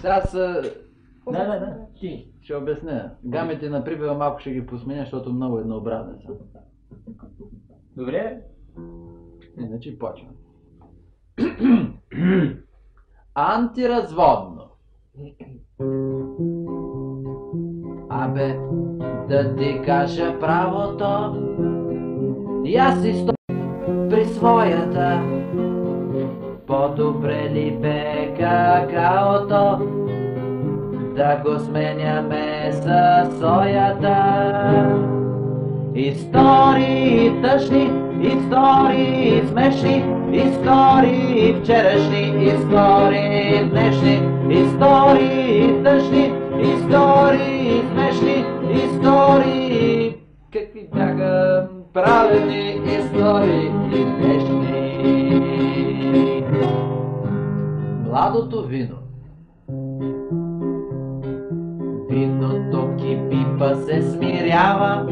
Сега са... Да, ти. Ще обясня. Гамите на припева малко ще ги посменя, защото много еднообразни са. Добре. Иначе почвам. Антиразводно. Абе, да ти кажа правото, и аз си сто при своята. По-добре ли бе какаото, да го сменяме с соята? Истории тъжни, истории смешни, истории вчерашни, истории днешни, истории тъжни, истории смешни, истории... Какви бяха праведни истории днешни? Младото вино. Виното кипипа се смирява,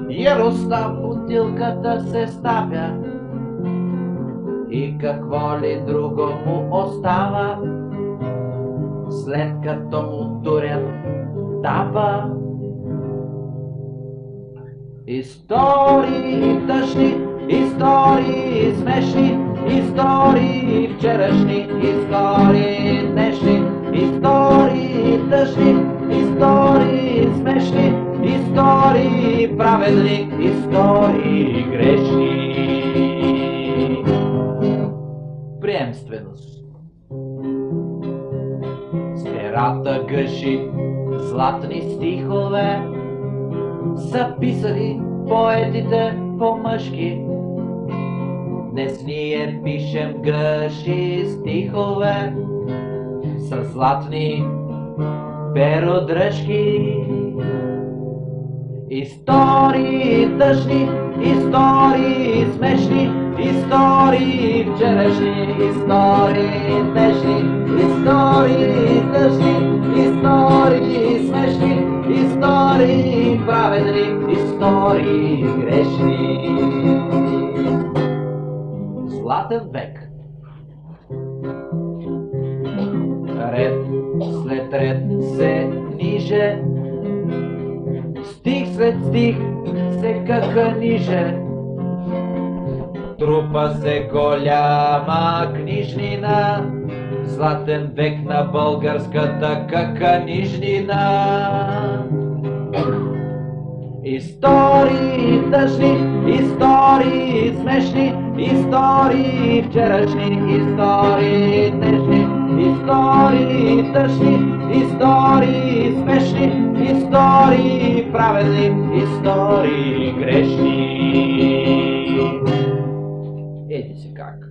яроста в бутилката се стапя, и какво ли друго му остава, след като му турят тапа? Истории тъжни, истории смешни, истории вчерашни, истории днешни, истории тъжни, истории смешни, истории праведни, истории грешни. Приемственост. С перата гъши златни стихове са писали поетите по-мъжки. Днес ние пишем гъши стихове с златни перодръжки. Истории тъжни, истории смешни, истории вчерашни, истории днешни, истории тъжни, истории смешни, истории праведни, истории грешни. Златен век. Ред след ред се ниже, стих след стих се каканиже, трупа се голяма книжнина, златен век на българската каканижнина. Истории тъжни, истории смешни, истории вчерашни, истории днешни, истории тъжни, истории смешни, истории праведни, истории грешни. Еди си как.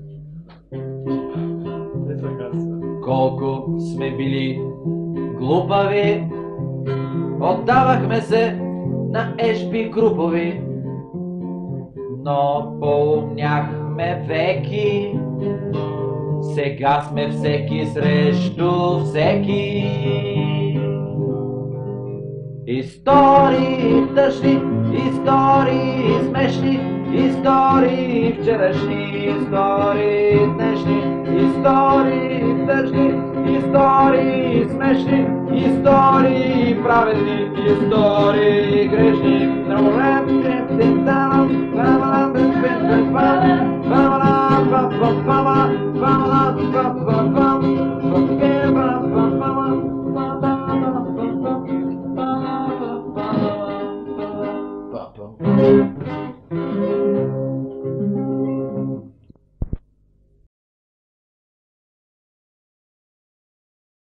Колко сме били глупави, отдавахме се на ешби групови, но поумняхме веки, сега сме всеки срещу всеки. Истории тъжни, истории смешни, истории вчерашни, истории днешни, истории тъжни, истории смешни, истории праведни, истории грешни.